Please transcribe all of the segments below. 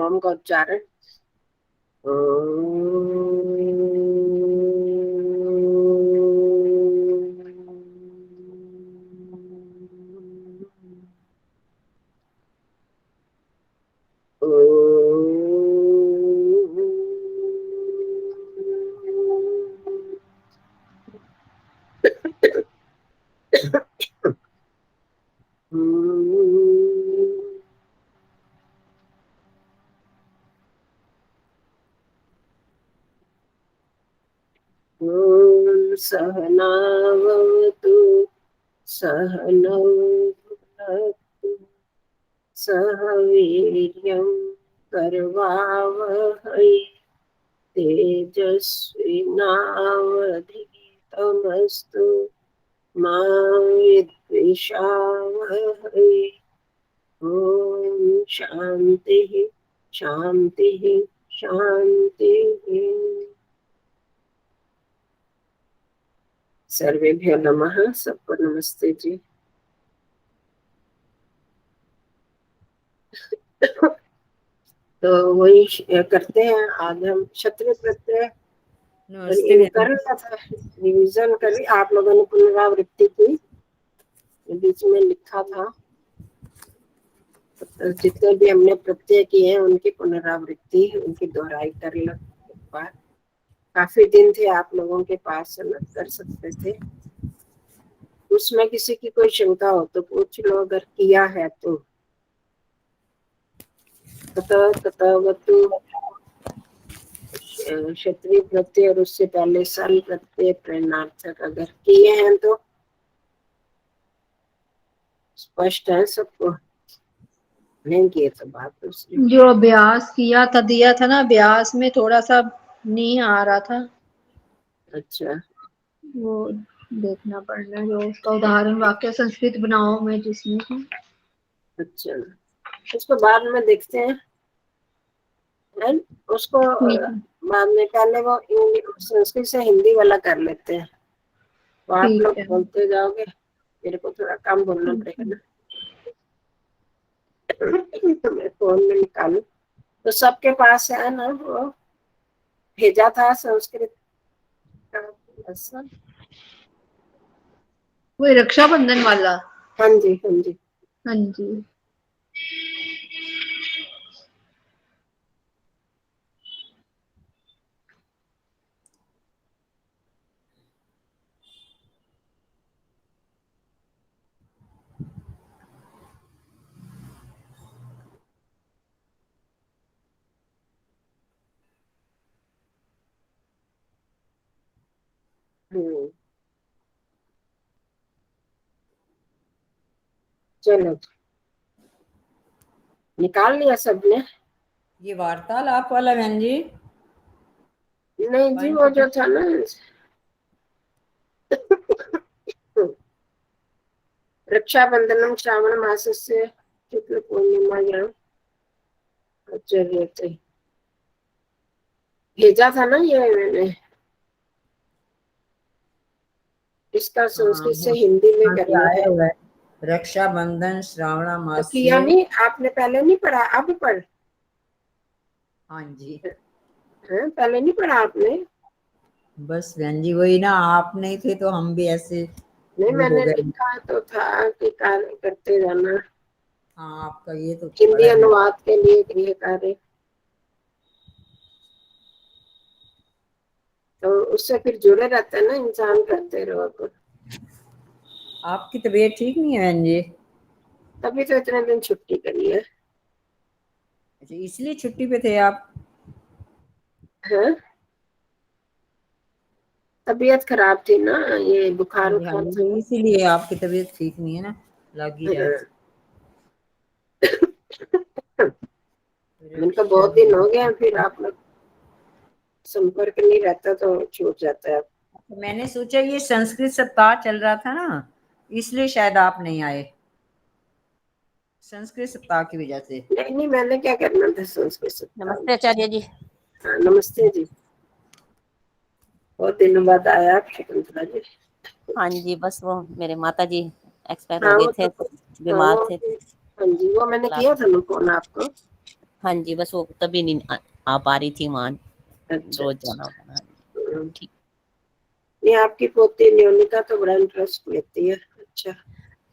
ओम का उच्चारण। सहनावतु सहनौ भुनक्तु सह वीर्यं करवावहै तेजस्विनावधीतमस्तु मा विद्विषावहै। ओम शांति शांति शांति। सर्वेभ्यो नमः। सबको नमस्ते जी। तो वही करते हैं आज हम क्षत्रिय प्रत्यय कर रहा था, रिवीजन कर आप लोगों ने पुनरावृत्ति की, बीच में लिखा था जितने भी हमने प्रत्यय किए हैं उनकी पुनरावृत्ति, उनकी दोहराई कर लो एक बार। काफी दिन थे आप लोगों के पास कर सकते थे। उसमें किसी की कोई शंका हो तो पूछ लो, अगर किया है तो। तथावतु क्षत्रिय प्रत्यय और उससे पहले सल प्रत्यय प्रेरणार्थक अगर किए हैं तो स्पष्ट है सबको। नहीं किए तो बात दूसरी। जो अभ्यास किया था, दिया था ना, अभ्यास में थोड़ा सा नहीं आ रहा था। अच्छा, वो देखना पड़ना, जो उसका उदाहरण वाक्य संस्कृत बनाओ में जिसमें था। अच्छा, उसको बाद में देखते हैं, उसको बाद में। पहले वो संस्कृत से हिंदी वाला कर लेते हैं, तो आप लोग बोलते जाओगे, मेरे को थोड़ा कम बोलना पड़ेगा ना। तो मैं फोन में निकालू तो सबके पास है ना, वो भेजा था संस्कृत का lesson। वो रक्षाबंधन वाला। हाँ जी, हाँ जी, हाँ जी। चलो निकाल लिया सबने। ये वार्तालाप वाला बहन जी? नहीं जी, वो जो था ना रक्षाबंधनम श्रावण मासस्य शुक्ल पूर्णिमायां आचर्यते, भेजा था ना ये मैंने। इसका संस्कृत से हिंदी में करना है। रक्षाबंधन श्रावण मास तो किया नहीं आपने? पहले नहीं पढ़ा, अब पढ़। हाँ जी, है पहले नहीं पढ़ा आपने? बस बहन जी वही ना, आप नहीं थे तो हम भी ऐसे नहीं, मैंने लिखा तो था कि कार्य करते जाना। हाँ, आपका ये तो हिंदी अनुवाद के लिए गृह कार्य, तो उससे फिर जुड़े रहते हैं ना इंसान, करते रहो तो। आपकी तबीयत ठीक नहीं है बहन जी? तभी तो इतने दिन छुट्टी करी है। अच्छा, इसलिए छुट्टी पे थे आप? हाँ, तबीयत खराब थी ना, ये बुखार उखार था, इसीलिए आपकी तबीयत ठीक नहीं है ना, लग ही रहा है। इनका बहुत दिन हो गया, फिर आप लोग संपर्क नहीं रहता तो छूट जाता है। मैंने सोचा ये संस्कृत सप्ताह चल रहा था ना, इसलिए शायद आप नहीं आए, संस्कृत सप्ताह की वजह से। नहीं नहीं, मैंने क्या करना था संस्कृत सप्ताह। नमस्ते आचार्य जी। हाँ, नमस्ते जी। बहुत दिनों बाद आया आप शकुंतला जी। हाँ जी, बस वो मेरे माता जी एक्सपायर हाँ, हो गए वो थे, तो बीमार थे। हाँ जी, वो मैंने किया था ना फोन आपको। हाँ जी, बस वो तभी नहीं आ पा रही थी वहाँ, अच्छा रोज अच्छा। जाना होता था। ठीक। नहीं, आपकी पोती न्योनिका तो बड़ा इंटरेस्ट लेती है। अच्छा,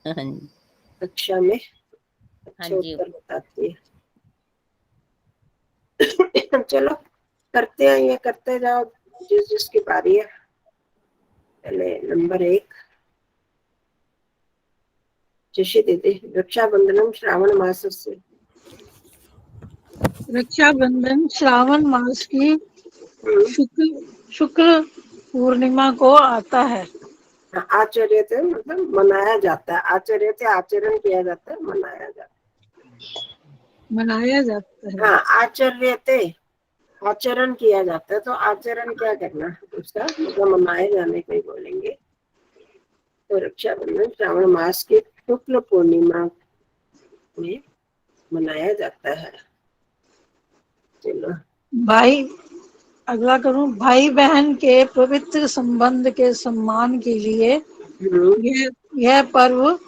हाँ जी। कक्षा में हाँ अच्छे जी। उत्तर बताती है। चलो करते हैं, ये करते जाओ जिस जिसकी बारी है। पहले नंबर 1 जशी दीदी, रक्षाबंधनम श्रावण मास से। रक्षाबंधन श्रावण मास की हम्म, शुक्ल शुक्ल पूर्णिमा को आता है। आचर्य थे मतलब मनाया जाता है, आचर्य थे आचरण किया जाता है, मनाया जाता मनाया जाता है। है। हाँ, आचर्य थे आचरण किया जाता है, तो आचरण क्या करना उसका मतलब मनाए जाने को ही बोलेंगे। तो रक्षाबंधन श्रावण मास की शुक्ल पूर्णिमा में मनाया जाता है। चलो भाई अगला करूं। भाई बहन के पवित्र संबंध के सम्मान के लिए यह पर्व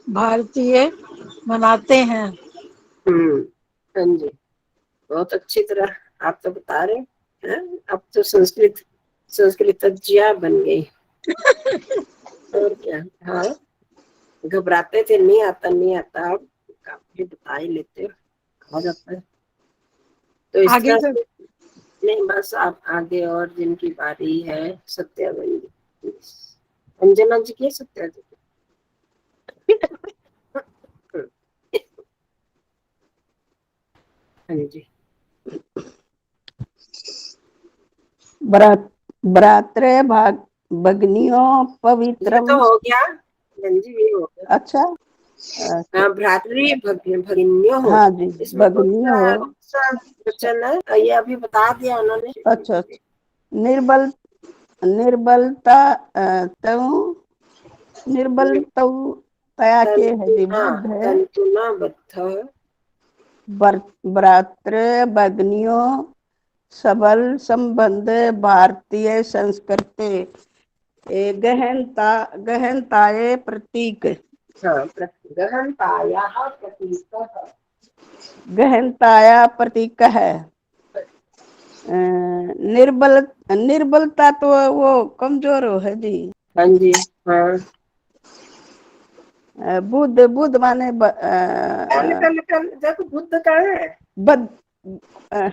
भारतीय मनाते हैं। हाँ जी, बहुत अच्छी तरह आप तो बता रहे हैं। अब तो संस्कृतज्ञा बन गई। और क्या। हाँ, घबराते थे नहीं आता नहीं आता, अब काफी बता ही लेते हो, आ जाता है। तो इस आगे तरह कर। से नहीं, बस आप आगे और जिनकी बारी है। सत्या बंदी, अंजना जी की, सत्या जी की। हाँ जी, भ्रातृ भाग भगनियों ये पवित्रम। तो हो गया। हाँ जी, ये हो गया। अच्छा। अच्छा। हाँ, भ्रातृ भगिन्यो हो, हाँ जी, इसमें भगनियों। कौन सा वचन है? ये अभी बता दिया उन्होंने। अच्छा अच्छा। निर्बल निर्बलता तव तया के है जी बुद्ध है। तंतुना बद्ध भ्रातृ भगनियों सबल संबंध भारतीय संस्कृति गहनताए प्रतीक। हाँ, गहनतायाः प्रतीकः। गहनताया प्रतीक है। निर्बल निर्बलता तो वो कमजोर हो है जी। हाँ जी, हाँ। बुद्ध बुद्ध माने पहले देखो बुद्ध का है। बद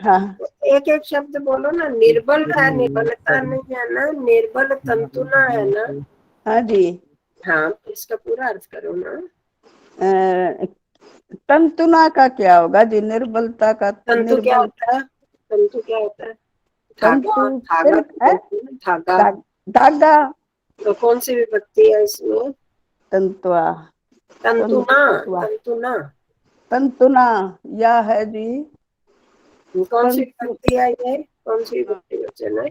हाँ। एक एक शब्द बोलो ना। निर्बल है, निर्बलता नहीं है ना, निर्बल तंतुना है ना। हाँ जी। हाँ, तो इसका पूरा अर्थ करो ना। तंतुना का क्या होगा जी? निर्बलता का तंतु क्या निर्बल होता है? तंतु क्या होता है? धागा, तंतु धागा सिल्क को है। बोलते हैं ना, धागा। धागा। तो कौन सी विभक्ति है इसमें? तंतुआ। तंतुना, तंतुआ। तंतुना। तंतुना या है जी। कौन सी तंतु विभक्ति है ये? कौन सी विभक्ति वचन है?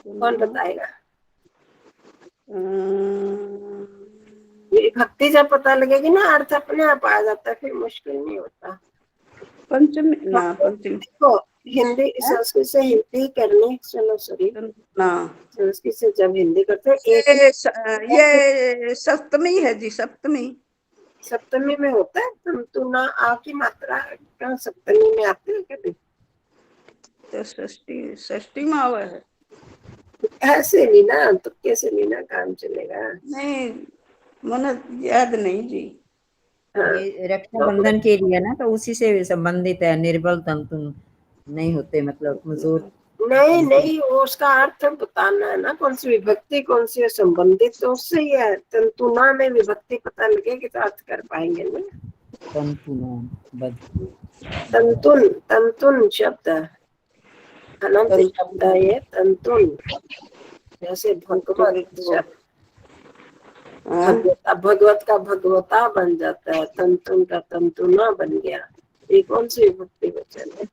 कौन बताएगा? विभक्ति जब पता लगेगी ना, अर्थ अपने आप आ जाता है, फिर मुश्किल नहीं होता। पंचमी ना पंचमी देखो, हिंदी है संस्कृत से हिंदी करने, चलो सॉरी, ना। संस्कृत से जब हिंदी करते हैं एक ये सप्तमी है जी, सप्तमी। सप्तमी में होता है। तंतुना आ की मात्रा का सप्तमी में आती है कभी? तो षष्ठी षष्ठी में हुआ है। ऐसे नहीं ना, तो कैसे नहीं ना काम चलेगा। नहीं, मुझे याद नहीं जी। हाँ, ये तो रक्षाबंधन के लिए ना, तो उसी से संबंधित है। निर्बल तंतु नहीं होते, मतलब कमजोर नहीं तंतु। नहीं, वो उसका अर्थ बताना है ना, कौन सी विभक्ति कौन सी है संबंधित, तो उससे ही है। तंतुना में विभक्ति पता लगेगी तो अर्थ कर पाएंगे ना। तंतु बद तंतुन, तंतुन शब्द अनंत शब्द है ये। तंतुन जैसे भगवत शब्द, भगवत का भगवता बन जाता है, तंतुन का तंतुना बन गया। ये कौन सी विभक्ति वचन है?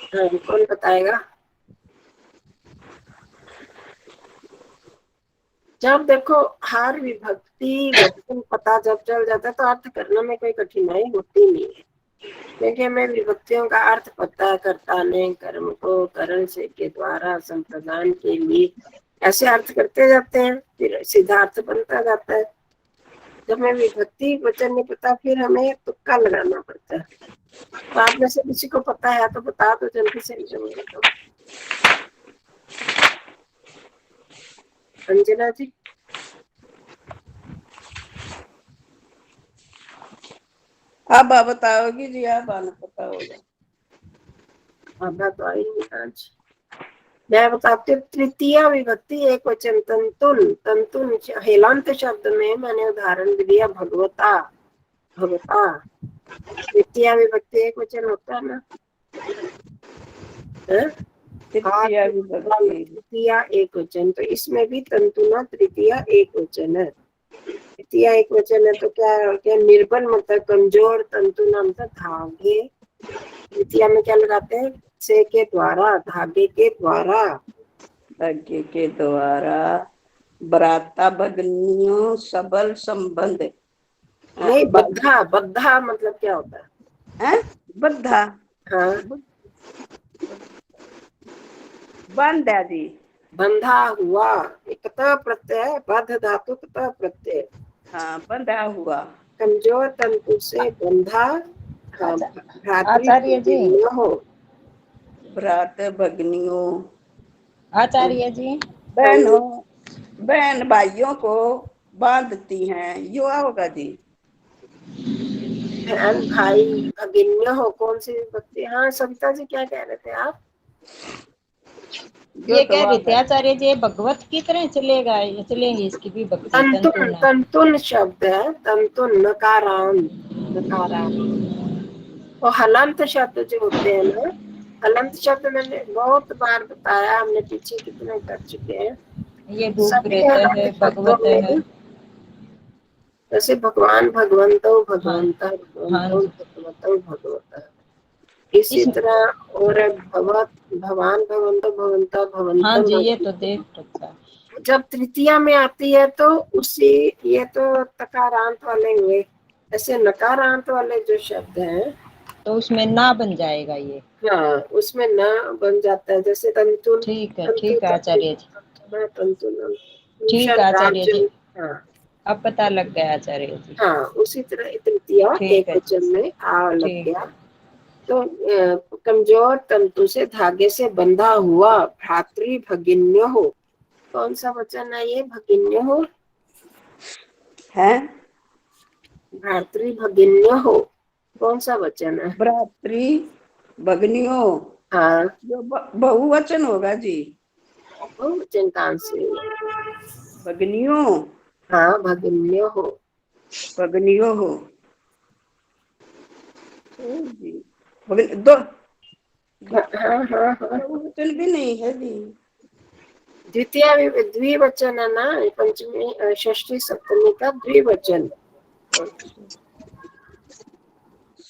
हाँ, कौन बताएगा? जब देखो हर विभक्ति वचन पता जब चल जाता है तो अर्थ करने में कोई कठिनाई होती नहीं है, क्योंकि हमें विभक्तियों का अर्थ पता। कर्ता ने कर्म को करण से के द्वारा संप्रदान के लिए ऐसे अर्थ करते जाते हैं, फिर सीधा अर्थ बनता जाता है। जब हमें विभक्ति वचन नहीं पता, फिर हमें तुक्का लगाना पड़ता है। तो आप में से किसी को पता है तो बता दो जल्दी से, जल्दी तो। अंजना जी, अब आप बताओगी जी, आप आना पता होगा। आधा तो आई नहीं आज। मैं बताती हूँ। तृतीय विभक्ति एक वचन तंतुन। तंतुन हेलांत शब्द में मैंने उदाहरण दिया भगवता, भगवता। तृतीय विभक्ति एक वचन होता है ना, तृतीया विभक्ति तृतीय एक वचन, तो इसमें भी तंतुना तृतीय एक वचन है। तृतीय एक वचन है तो क्या क्या निर्बल मतलब कमजोर, तंतुना मतलब धागे। तृतीय में क्या लगाते हैं? से के द्वारा, धागे के द्वारा। धागे के द्वारा भ्राता भगिनियों सबल संबंध। नहीं, बद्धा। बद्धा मतलब क्या होता है? बद्धा, हाँ, बंधा जी, बंधा हुआ। एक त प्रत्यय, बद्ध धातु त प्रत्यय। हाँ बंधा हुआ। कमजोर तंतु से बंधा। आचार्य जी, हो, भ्रात भगिनियों, आचार्य जी, बहनों, बहन भाइयों को बांधती हैं, युवा होगा जी। बहन भाई भगिन्य हो, कौन सी विभक्ति? हाँ सविता जी, क्या कह रहे थे आप? ये कह रहे थे आचार्य जी भगवत की तरह चलेगा, ये चलेंगे इसकी भी भक्ति। तंतुन, तंतुन शब्द है, तंतुन नकारांत, नकारांत। और हलंत शब्द जो होते हैं ना, हलंत शब्द मैंने बहुत बार बताया, हमने पीछे कितने कर चुके हैं। ये भूत प्रेत है, भगवत है, जैसे भगवान भगवंतो भगवंता, हाँ भगवंतो भगवतो भगवता। इसी तरह और भगवत, भगवान भगवंतो भगवंता, भगवंतम। हाँ जी, ये तो देख रखा। जब तृतीया में आती है तो उसी, ये तो तकारांत वाले हुए। ऐसे नकारांत वाले जो शब्द हैं तो उसमें ना बन जाएगा ये। हाँ, उसमें ना बन जाता है। जैसे तंतुन, ठीक है आचार्य जी, तंतुन, ठीक है आचार्य जी, हाँ अब पता लग गया आचार्य जी। हाँ, उसी तरह तृतीया एक वचन में आ लग गया। तो कमजोर तंतु से, धागे से बंधा हुआ भ्रातृ भगिन्य हो। कौन सा वचन है ये? भगिन्य हो है, भ्रातृ भगिन्य हो, कौन सा वचन है? भ्रातृ भगिनियों, हाँ, जो बहुवचन होगा जी। बहुवचन कहाँ से? भगिनियों, हाँ, भगिन्य हो, भगिनियों हो जी। दो हाँ हाँ हाँ। बहुवचन भी नहीं है जी। द्वितीय द्विवचन है ना, पंचमी षष्ठी सप्तमी का द्विवचन।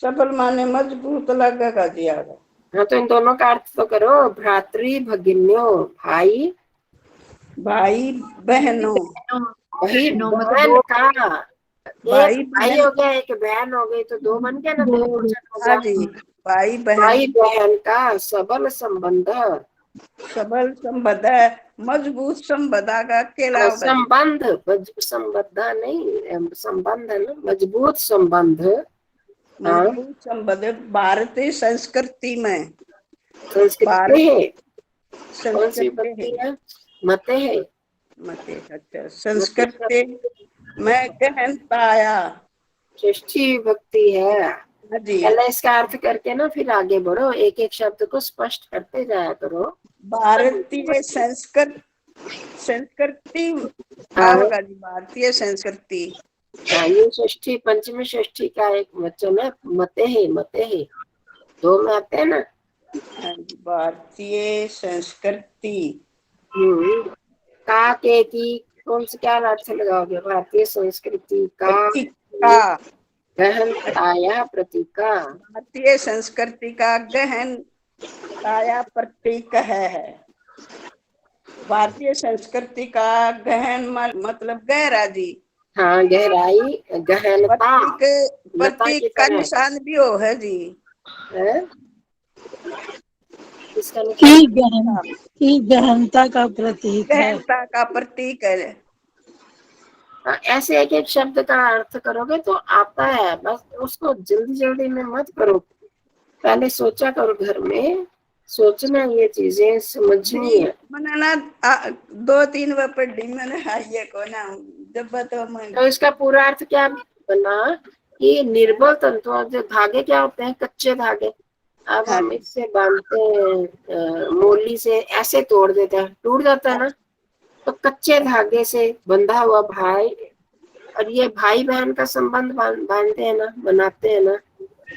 सबल माने मजबूत लगेगा जी आगे। हाँ, तो इन दोनों का अर्थ तो करो। भ्रातृ भगिन्यो, भाई भाई बहनों, भाई बहन का। भाई एक भाई हो गया, एक बहन हो गई, तो दो बन गया ना, द्विवचन हो हाँ गया। जी, भाई बहन, भाई बहन का सबल संबंध, सबल संबंध है, मजबूत संबंध का केला संबंध, संबद्ध नहीं, संबंध है ना, मजबूत संबंध। मजबूत संबंध भारतीय संस्कृति में। संस्कृति है, कौन सी संस्कृति भक्ति है? मते है, मते। अच्छा, संस्कृति में गहन पाया, षष्ठी भक्ति है। हाँ जी। पहले इसका अर्थ करके ना फिर आगे बढ़ो, एक एक शब्द को स्पष्ट करते जाया करो। भारतीय संस्कृति होगा जी, भारतीय संस्कृति। ये षष्ठी, पंचमी षष्ठी का एक वचन है, मते है, मते है, दो में आते हैं ना। भारतीय संस्कृति का के की कौन से क्या अर्थ लगाओगे? भारतीय संस्कृति का गहन आया प्रतीका, भारतीय संस्कृति का गहन आया प्रतीक है। भारतीय संस्कृति का गहन मतलब गहरा जी। हाँ, गहराई, गहनता, प्रतीक का निशान भी हो है जी। इसका की गहनता का प्रतीक है। गहनता का प्रतीक है। ऐसे एक एक शब्द का अर्थ करोगे तो आता है, बस उसको जल्दी जल्दी में मत करो, पहले सोचा करो, घर में सोचना, ये चीजें समझनी है। मैंने ना 2-3 बार पढ़ी मैंने, ये को ना जब तो इसका पूरा अर्थ क्या बना कि निर्बल तंतुओं, जो धागे क्या होते हैं, कच्चे धागे। अब हम इससे बांधते हैं, मोली से ऐसे तोड़ देते हैं, टूट जाता है ना, तो कच्चे धागे से बंधा हुआ भाई, और ये भाई बहन का संबंध बांधते हैं ना, बनाते हैं ना,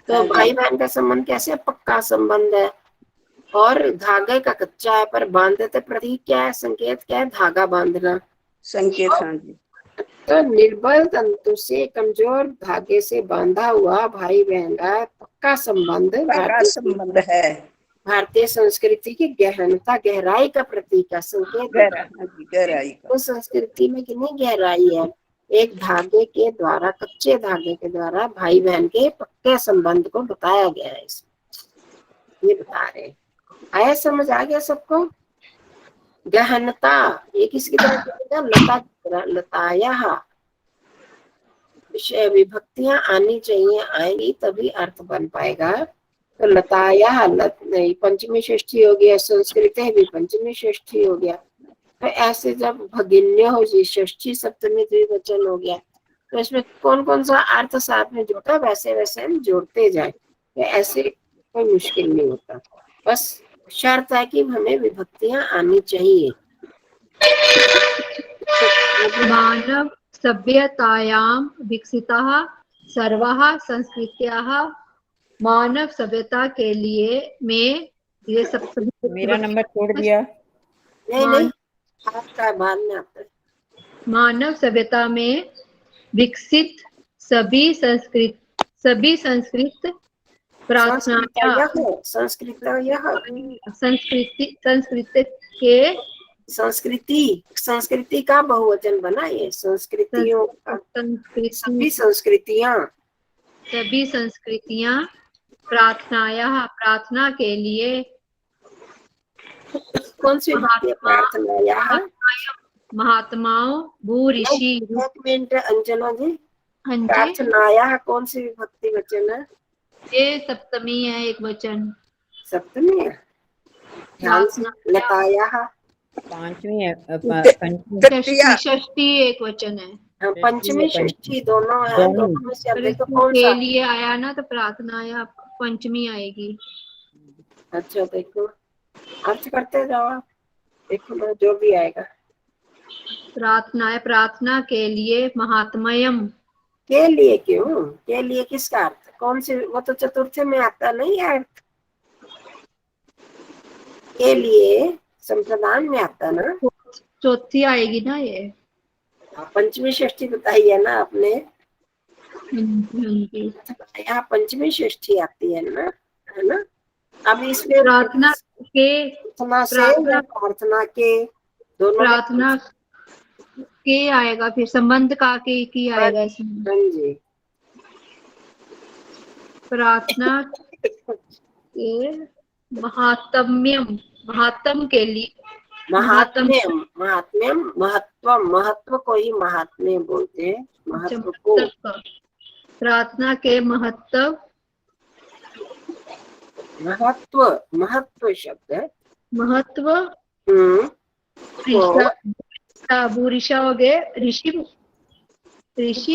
तो भाई बहन का संबंध कैसे पक्का संबंध है, और धागे का कच्चा है पर बांधते थे। प्रतीक क्या है, संकेत क्या है, धागा बांधना, संकेत। हाँ जी। तो निर्बल तंतु से, कमजोर धागे से बांधा हुआ भाई बहन का पक्का संबंध है, भारतीय संस्कृति की गहनता, गहराई का प्रतीक है, संकेत। गहराई का। उस संस्कृति में कितनी गहराई है, एक धागे के द्वारा, कच्चे धागे के द्वारा भाई बहन के पक्के संबंध को बताया गया है। ये बता रहे, आया समझ आ गया सबको? गहनता ये किसकी तरह, लताया विभक्तियां आनी चाहिए, आएंगी तभी अर्थ बन पाएगा। तो लताया नहीं, पंचमी षष्ठी हो गया, संस्कृत भी पंचमी षष्ठी हो गया। तो ऐसे जब भगिन्य हो जी, षष्ठी सप्तमी द्विवचन हो गया, तो इसमें कौन कौन सा अर्थ साथ में जुड़ता, वैसे वैसे हम जोड़ते जाए, तो ऐसे कोई मुश्किल नहीं होता। बस शर्त है कि हमें विभक्तियां आनी चाहिए। मानव सभ्यतायां विकसिताः सर्वाः संस्कृत्याः, मानव सभ्यता के लिए में ये सब मेरा नंबर छोड़ दिया। नहीं आपका बाद में आता है। मानव सभ्यता में विकसित सभी संस्कृत प्रार्थनाएं, संस्कृति का बहुवचन बना, ये संस्कृतियों, सभी संस्कृतियां प्रार्थना के लिए, कौन सी प्रार्थना, महात्माओं, भू ऋषि। एक मिनट अंजना जी, प्रार्थनाया कौन सी विभक्ति वचन है? ये सप्तमी है, एक वचन सप्तमी है, ध्यान से। लताया पांचवी है, षष्ठी एक वचन है, पंचमी षष्ठी दोनों है, दोनों में से देखो कौन सा के लिए आया ना, तो प्रार्थनाया पंचमी आएगी। अच्छा देखो, अर्थ करते जाओ आप, देखो ना जो भी आएगा। प्रार्थना के लिए, महात्मयम के लिए, क्यों के लिए, किसका अर्थ, कौन सी, वो तो चतुर्थ में आता नहीं है अर्थ, के लिए संप्रदान में आता ना, चौथी आएगी ना ये, पंचमी षष्ठी बताई है ना आपने, यहाँ पंचमी षष्ठी आती है ना, है ना। अब इसमें प्रार्थना के दोनों, प्रार्थना के आएगा, फिर संबंध का के की आएगा इसमें। हाँ जी, प्रार्थना के महात्म के लिए, महात्म्यम महत्व को ही महात्म्य बोलते हैं, महत्व को। प्रार्थना के महत्व शब्द है, महत्व। भूरिशा हो गए, ऋषि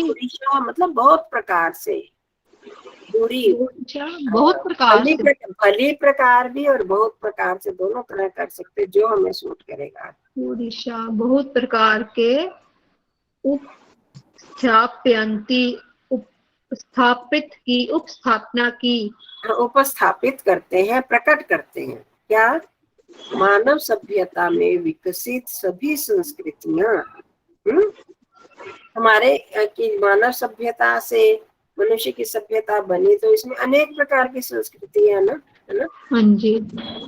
मतलब बहुत प्रकार से, बहुत प्रकार से, भली प्रकार भी और बहुत प्रकार से, दोनों तरह कर सकते, जो हमें सूट करेगा। भूरिशा बहुत प्रकार के उपस्थापना की, उपस्थापित करते हैं, प्रकट करते हैं। क्या? मानव सभ्यता में विकसित सभी संस्कृतियां, हमारे की मानव सभ्यता से मनुष्य की सभ्यता बनी, तो इसमें अनेक प्रकार की संस्कृति है ना, है ना। हाँ जी,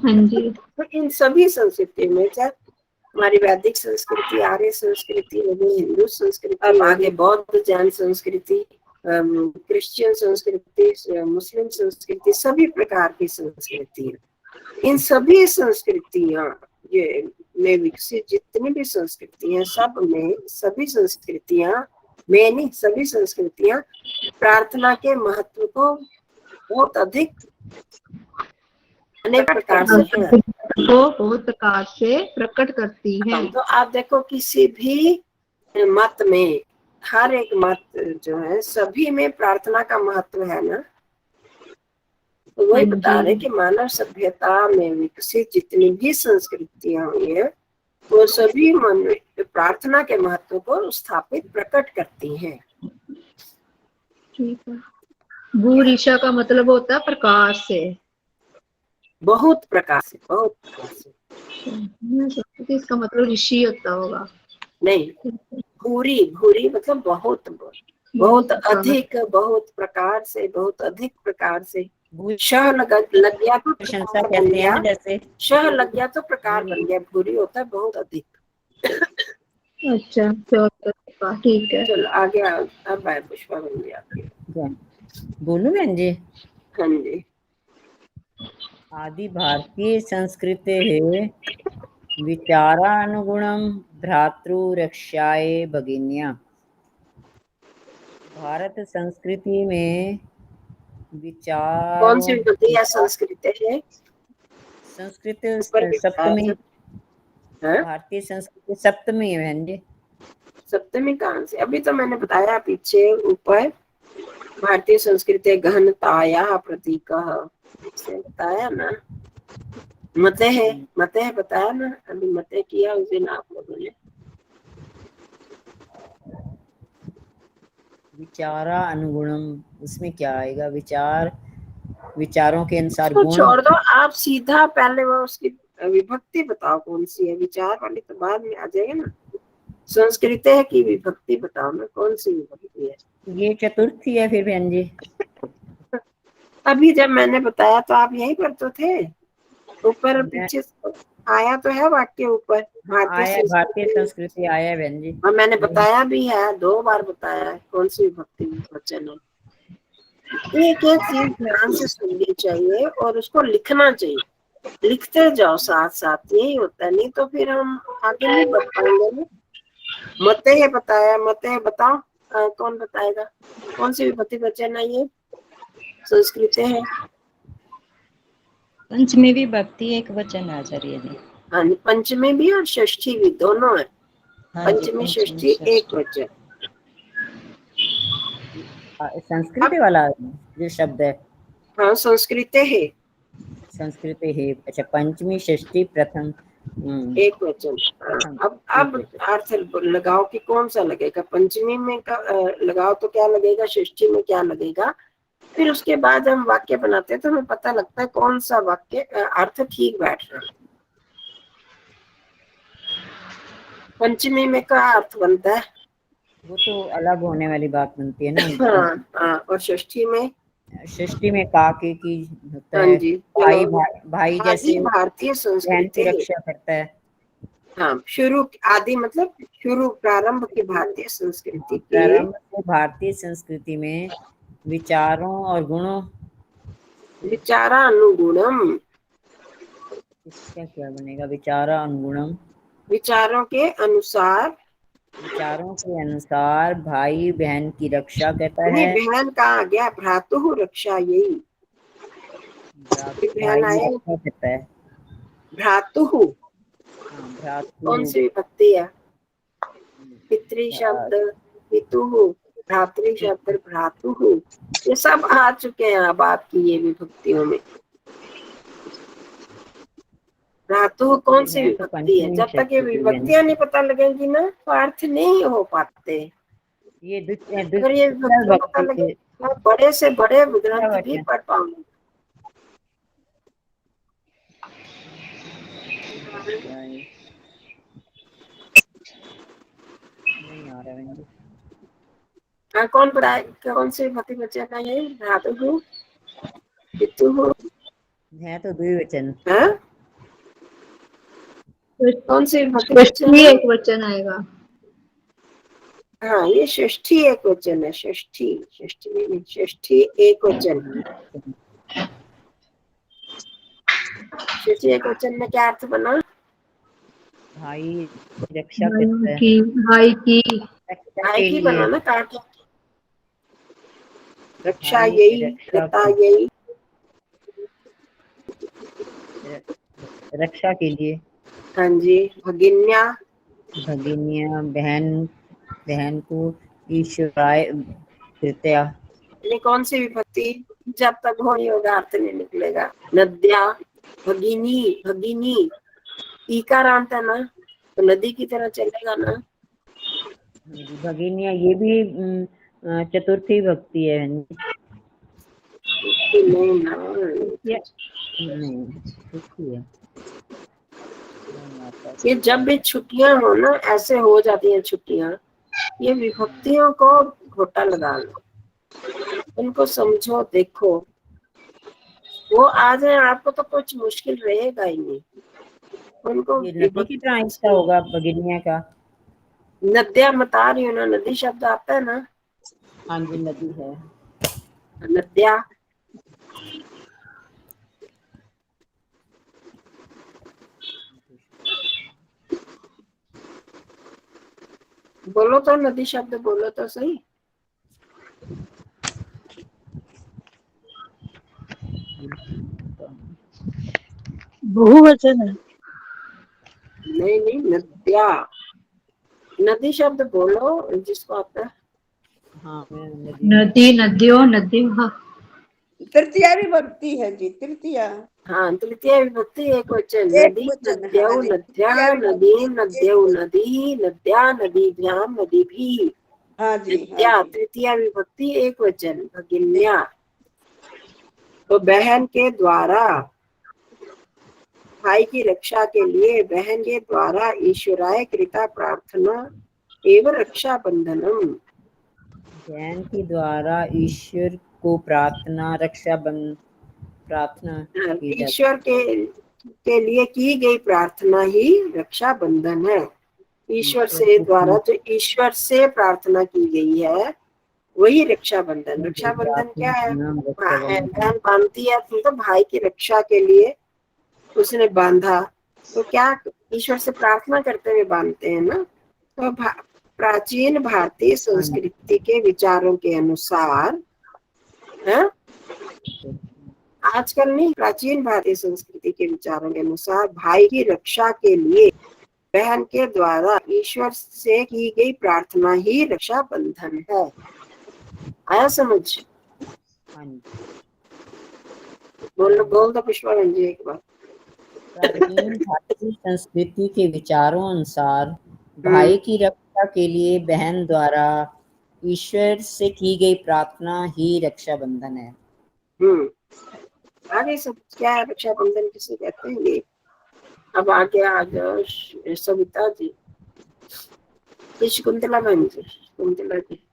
हाँ जी। तो इन सभी संस्कृति में, चाहे हमारी वैदिक संस्कृति, आर्य संस्कृति, हिंदू संस्कृति, अब आगे बौद्ध, जैन संस्कृति, क्रिश्चियन संस्कृति, मुस्लिम संस्कृति, सभी प्रकार की संस्कृति है। इन सभी संस्कृतियां ये में विकसित जितनी भी संस्कृतियां सब में सभी संस्कृतियां में नहीं सभी संस्कृतियां प्रार्थना के महत्व को बहुत अधिक अनेक प्रकार से है। को बहुत प्रकार से प्रकट करती है। तो आप देखो किसी भी मत में हर एक मत जो है सभी में प्रार्थना का महत्व है ना। तो वही बता रहे कि मानव सभ्यता में विकसित जितनी भी संस्कृतियां हुई है वो सभी मन प्रार्थना के महत्व को स्थापित प्रकट करती हैं। ठीक है। भूरिशा का मतलब होता है प्रकाश से, बहुत प्रकार से, बहुत प्रकार से। मैं सोचती थी इसका मतलब ऋषि होता होगा। नहीं, भूरी भूरी मतलब बहुत बहुत अधिक, बहुत प्रकार से, बहुत अधिक प्रकार से। शह लग गया तो प्रशंसा प्रकार बन कहते हैं गया, ना, जैसे शह लग गया तो प्रकार बन गया। भूरी होता है बहुत अधिक। अच्छा ठीक है। चलो आगे अब आए पुष्पा बन गया आपके। बोलूं बहन जी? हाँ जी। आदि भारतीय संस्कृते है विचारानुगुणम भ्रातृरक्षाये भगिन्या। भारत संस्कृति में विचार कौन सी विभूति या संस्कृत है? संस्कृत ऊपर के सप्तमी, हाँ? भारतीय संस्कृति सप्तमी है बहन जी। सप्तमी कहाँ से? अभी तो मैंने बताया पीछे ऊपर भारतीय संस्कृति गहनताया प्रतीक से बताया ना। मते है बताया ना, अभी मते किया उस दिन आप लोगों ने। विचारा अनुगुणम, उसमें क्या आएगा? विचार, विचारों के अनुसार तो गुण। छोड़ दो, आप सीधा पहले वो उसकी विभक्ति बताओ कौन सी है। विचार वाली तो बाद में आ जाएगा ना। संस्कृत है कि विभक्ति बताओ ना, कौन सी विभक्ति है? ये चतुर्थी है फिर बहन जी। अभी जब मैंने बताया तो आप यहीं पर तो थे, ऊपर पीछे आया तो है वाक्य ऊपर भारतीय संस्कृति आया है बहन जी। और मैंने बताया भी है, 2 बार बताया है कौन सी विभक्ति वचन है। एक एक चीज ध्यान से सुननी चाहिए और उसको लिखना चाहिए। लिखते जाओ साथ साथ, यही होता है। नहीं तो फिर हम आगे नहीं बढ़ पाएंगे ना। मते है बताया, मते है बताओ। कौन बताएगा कौन सी विभक्ति वचन है ये? संस्कृत है। पंचमी विभक्ति एक वचन आचार्य जी। हाँ, पंचमी भी और षष्ठी भी दोनों है। हाँ जी, पंचमी षष्ठी एक वचन। संस्कृत वाला जो शब्द है। हाँ, संस्कृत है। संस्कृत है, अच्छा। पंचमी षष्ठी प्रथम एक वचन। अब अर्थ लगाओ कि कौन सा लगेगा। पंचमी में लगाओ तो क्या लगेगा, षष्ठी में क्या लगेगा। फिर उसके बाद हम वाक्य बनाते हैं तो हमें पता लगता है कौन सा वाक्य अर्थ ठीक बैठ रहा है। पंचमी में क्या अर्थ बनता है? वो तो अलग होने वाली बात बनती है ना। हाँ, और षष्ठी में काके की होता हाँ है। जी, भाई जैसे भारतीय बहन की संस्कृति रक्षा करता है। हाँ, शुरू आदि मतलब शुरू प्रारंभ की भारतीय संस्कृति के प्रारंभ से भारतीय संस्कृति में विचारों और गुणों, विचारानुगुणम, इसका क्या बनेगा? विचारानुगुणम, विचारों के अनुसार। विचारों के अनुसार भाई बहन की रक्षा करता है। नहीं, बहन कहाँ आ गया? भ्रातु रक्षा, यही भाई आया। रक्षा करता है। भ्रातु कौन सी विभक्ति है? पितृ शब्द पितु, भ्रातृ शब्द भ्रातु, ये सब आ चुके हैं अब आपकी ये विभक्तियों में। भ्रातु कौन सी विभक्ति है? जब तक ये विभक्तियां नहीं पता लगेंगी ना तो अर्थ नहीं हो पाते। अगर ये विभक्ति पता लगे तो बड़े से बड़े ग्रंथ भी पढ़ पाऊंगे। नहीं आ रहा है। हाँ, कौन बताए कौन सी विभक्ति वचन है ये? भ्रातु पितु है तो द्विवचन। कौन सी विभक्ति वचन है? एक वचन आएगा। हाँ, ये षष्ठी एक वचन है। षष्ठी एक वचन है। सोचिए एक वचन में क्या अर्थ बना? भाई रक्षा करता है, की भाई की रक्षा भाई के की लिए, बना ना, काट रक्षा भाई यही, रक्षा कृता के, यही। रक्षा के लिए। हाँ जी। भगिन्या, भगिनिया बहन, बहन को ईश्वराय कृत्या। ये कौन सी विभक्ति? जब तक हो नहीं होगा अर्थ नहीं निकलेगा। नद्या, भगिनी, भगिनी ईकार अंत है ना, तो नदी की तरह चलेगा ना। भगिनिया ये भी चतुर्थी भक्ति है। नहीं ना, ये नहीं चतुर्थी है। ये जब भी छुट्टियां हो ना, ऐसे हो जाती हैं छुट्टियां, ये विभक्तियों को घोटा लगा लो, उनको समझो, देखो वो आ जाए आपको तो कुछ मुश्किल रहेगा ही नहीं। उनको ये नदी की तरह हिस्सा होगा भगिनिया का। नद्या बता रही हूँ ना, नदी शब्द आता है ना। हाँ जी नदी है। नद्या, बोलो तो, नदी शब्द बोलो तो सही। बहुवचन है। नहीं नहीं, नद्या, नदी शब्द बोलो जिसको आता है। हाँ नदी नदियों नदियों। तृतीया विभक्ति है जी, तृतीया। हाँ, तृतीय विभक्ति एक वचन। एक नदी, वचन, नद्यौ, हाँ जी, नद्या, तृतीया नदी, विभक्ति नद्यौ, नदी, नद्या, नदीभ्याम, नदीभिः। हाँ जी, हाँ नद्या जी। तृतीया विभक्ति एक वचन। भगिन्या, तो बहन के द्वारा, भाई की रक्षा के लिए बहन के द्वारा ईश्वराय कृता प्रार्थना एवं रक्षा बंधनम। बहन के द्वारा ईश्वर को प्रार्थना, रक्षा प्रार्थना की जाती ईश्वर के लिए की गई प्रार्थना ही रक्षा बंधन है। ईश्वर से द्वारा जो ईश्वर से प्रार्थना की गई है वही रक्षा बंधन। रक्षा बंधन क्या है? बहन बांधती है तो भाई की रक्षा के लिए उसने बांधा, तो क्या ईश्वर से प्रार्थना करते हुए बांधते हैं ना। तो प्राचीन भारतीय संस्कृति के विचारों के अनुसार है, आजकल नहीं, प्राचीन भारतीय संस्कृति के विचारों के अनुसार भाई की रक्षा के लिए बहन के द्वारा ईश्वर से की गई प्रार्थना ही रक्षा बंधन है। आया समझ? बोल दो पुष्पा जी एक बार। प्राचीन भारतीय संस्कृति के विचारों अनुसार भाई की रक्षा के लिए बहन द्वारा ईश्वर से की गई प्रार्थना ही रक्षा बंधन है। आगे सब क्या है? रक्षा बंधन किसे कहते हैं ये? अब आगे आ जाओ सविता जी, शकुंतला बहन जी, शकुंतला जी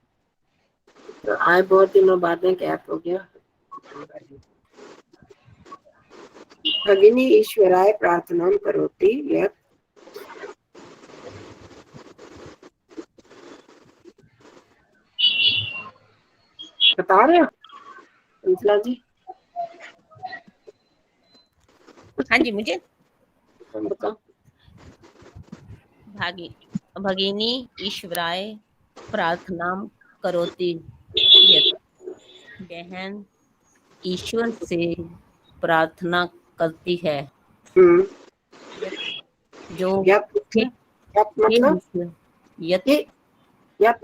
तो आए बहुत दिनों बाद में, गैप हो गया। भगिनी ईश्वराय प्रार्थना करोति यत् बता रहे हो शकुंतला जी? हाँ जी, मुझे बताओ। भगिनी ईश्वराय प्रार्थना करोति यत्, बहन ईश्वर से प्रार्थना करती है जो यत्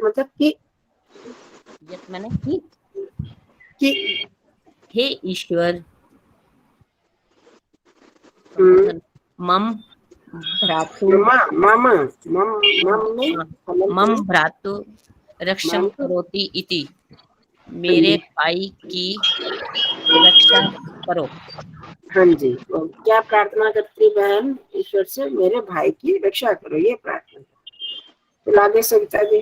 मतलब यत् मैंने कि हे ईश्वर, मम भ्रातु मम भ्रातु रक्षम करोति इति, मेरे भाई की रक्षा करो। हाँ जी, तो क्या प्रार्थना करती बहन ईश्वर से? मेरे भाई की रक्षा करो, ये प्रार्थना। तो लागे सविता जी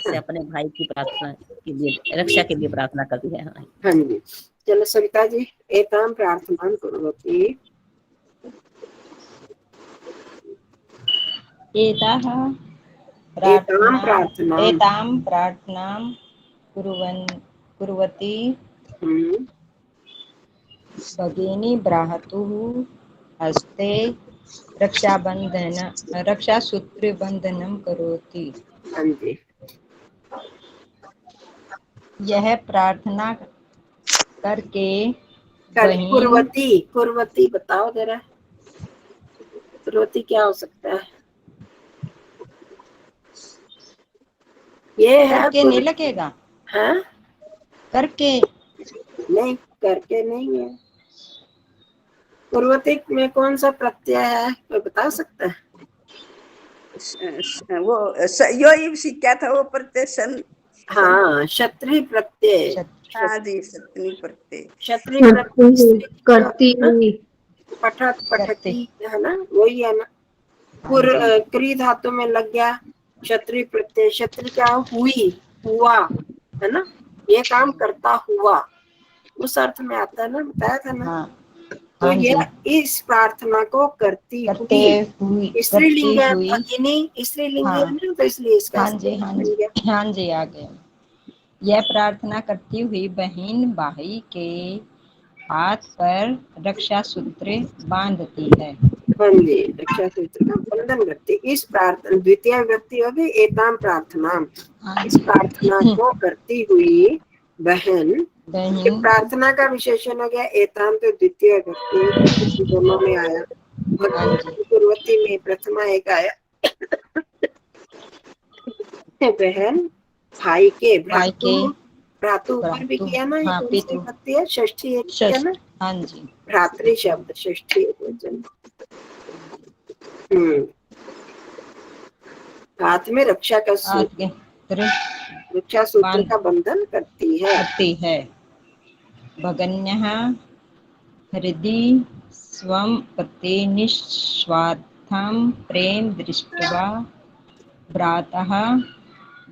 से अपने भाई की प्रार्थना के लिए, रक्षा के लिए प्रार्थना करती है। हाँ जी, चलो सविता जी, एतां प्रार्थनां कुर्वती। एतां प्रार्थनां कुर्वती भगिनी भ्रातुः हस्ते रक्षासूत्रबन्धनं करोति। हाँ जी। यह प्रार्थना करके बहन कुर्वती बताओ जरा, कुर्वती क्या हो सकता है? ये है करके नहीं लगेगा, हाँ करके नहीं, करके नहीं है। कुर्वती में कौन सा प्रत्यय है, कोई बता सकता है? वो यो ही सीखा था वो प्रत्यय। हाँ, क्षत्रिय प्रत्यय। हाँ जी, सतनी प्रत्यय। क्षत्रिय प्रत्यय करती हुई, पठत पठती है ना, वही है ना। क्री धातु में लग गया क्षत्रिय प्रत्यय। क्षत्रिय क्या हुई, हुआ है ना, ये काम करता हुआ, उस अर्थ में आता है ना, बताया था ना। हाँ, तो हाँ यह जी, इस प्रार्थना को करती करते हुई, स्त्रीलिंग है, हुई, भगिनी स्त्रीलिंग है हाँ, ना, तो इसलिए इसका हाँ जी, हाँ बन जी, गया। हाँ जी, आ गया। यह प्रार्थना करती हुई बहन भाई के हाथ पर रक्षा सूत्र बांधती है। हाँ जी, रक्षा सूत्र का बंधन करती। इस प्रार्थना द्वितीय व्यक्ति होगी एताम प्रार्थना, हाँ इस जी, प्रार्थना को करती हुई बहन। ये बहन, प्रार्थना का विशेषण हो गया एताम, तो द्वितीय व्यक्ति दोनों में आया। हाँ जी, कुर्वती में प्रथमा एक आया। बहन भाई के, भाई के भ्रातु ऊपर भी भ्रातु, किया ना, ये हाँ, कौन सी पितु, विभक्ति है? षष्ठी एक किया ना, षष्ठ, हाँ जी, भ्रातृ शब्द षष्ठी एक वचन। हाथ में रक्षा का सूत्र, आगे रक्षा सूत्र बांध का बंधन करती है। भगन्यः हृदि स्वं प्रति निस्वार्थं प्रेम दृष्ट्वा भ्रातः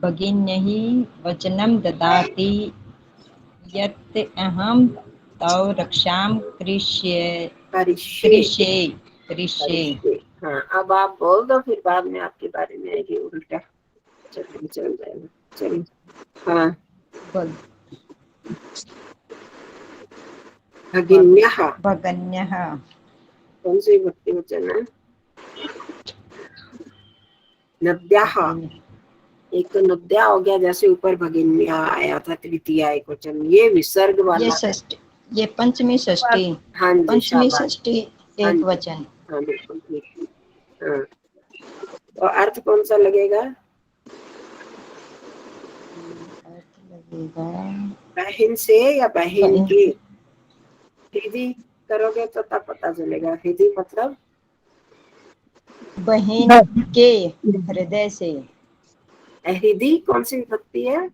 भगिन्यै वचनं ददाति यत् अहं तव रक्षां करिष्ये। हाँ, अब आप बोल दो, फिर बाद में आपके बारे में आएगी उल्टा, चल जाएगा। चलिए, हाँ। भगन्यः कौन सी विभक्ति वचन है? नद्याः, एक तो नद्या हो गया, जैसे ऊपर भगिन्या आया था तृतीय एक वचन, ये विसर्ग वाला है। ये पंचमी षष्ठी, हाँ जी, पंचमी षष्ठी एक वचन। हाँ बिल्कुल ठीक। हाँ, और अर्थ कौन सा लगेगा? अर्थ लगेगा बहन से या बहन के? हृदय करोगे तो तब पता चलेगा। हृदय मतलब बहन के हृदय से। हृदय कौन सी विभक्ति है?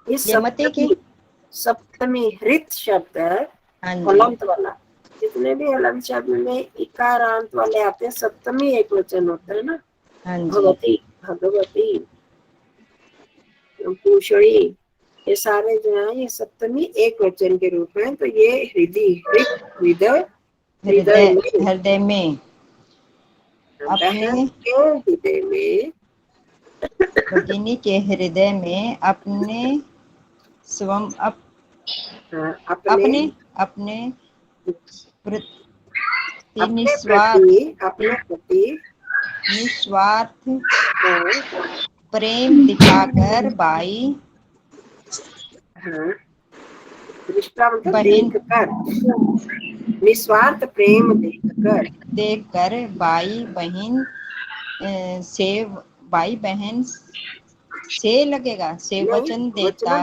ये सप्तमी हृत शब्द है, हलंत वाला। जितने भी हलंत शब्द में इकारांत वाले आते हैं, सप्तमी एक वचन होता है ना। भगवती, भगवती, पूषणी, ये सारे जो है ये सप्तमी एक वचन के रूप में। तो ये हृदय, हृदय में अपने के हृदय में, भगिनी के हृदय में अपने स्वयं अपने निस्वार्थ प्रेम दिखाकर भाई, देखकर, निस्वार्थ प्रेम देखकर भाई बहन से लगेगा, से वचन देता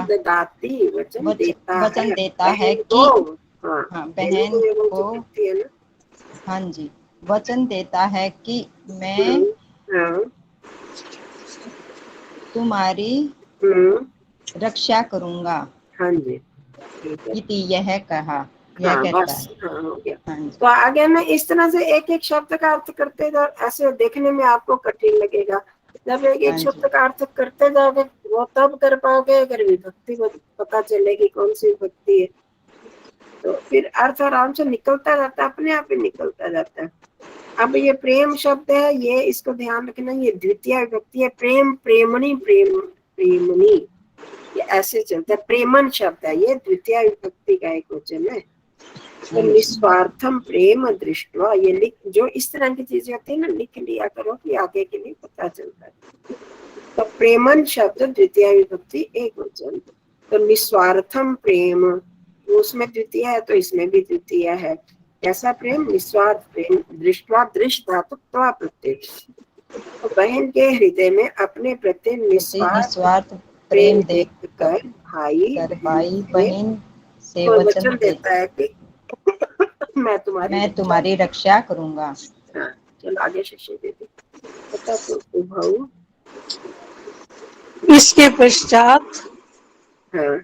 है कि बहन को, हाँ जी, वचन देता है कि मैं तुम्हारी रक्षा करूंगा। हाँ जी, इति यह कहा, हाँ, बस, हाँ, हो गया। तो आगे में इस तरह से एक एक शब्द का अर्थ करते जाओ, ऐसे देखने में आपको कठिन लगेगा। जब एक एक शब्द का अर्थ करते जाओगे वो तब कर पाओगे अगर विभक्ति पता चलेगी कौन सी विभक्ति है, तो फिर अर्थ आराम से निकलता जाता है, अपने आप ही निकलता जाता है। अब ये प्रेम शब्द है, ये इसको ध्यान रखना, ये द्वितीय विभक्ति है। प्रेम, प्रेमणी, प्रेमणी, ये ऐसे चलता है। प्रेमन शब्द है, ये द्वितीय विभक्ति का एक वचन है। तो निस्वार्थम प्रेम दृष्टवा, ये लिख, जो इस तरह की चीजें होती है ना, लिख लिया करो कि आगे के लिए पता चलता है। तो प्रेमन शब्द द्वितीय विभक्ति एक वचन। तो निस्वार्थम प्रेम, उसमें द्वितीय है तो इसमें भी द्वितीय है। ऐसा प्रेम निस्वार्थ प्रेम, दृष्टवा, दृष्ट धातु प्रत्यय। तो बहन के हृदय में अपने प्रति निस्वार्थ प्रेम प्रेम देख देखकर भाई बहन से वचन देता है कि मैं तुम्हारी रक्षा करूंगा। हाँ, चलो आगे शिष्य देती। पता तो भाऊ। इसके पश्चात, हाँ,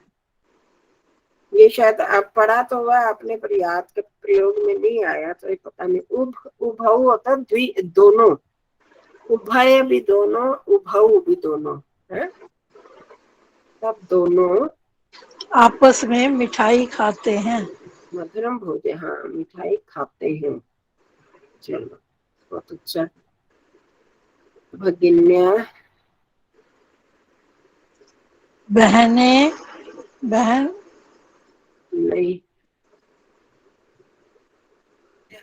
ये शायद आप पढ़ा तो हुआ आपने, पर याद के प्रयोग में नहीं आया तो ये पता नहीं। उभऊ होता दोनों, उभय भी दोनों, उभऊ भी दोनों है। तब दोनों आपस में मिठाई खाते हैं। मधुरम भोजन, हाँ मिठाई खाते हैं। चलो बहुत अच्छा। भगिन्या, बहन नहीं,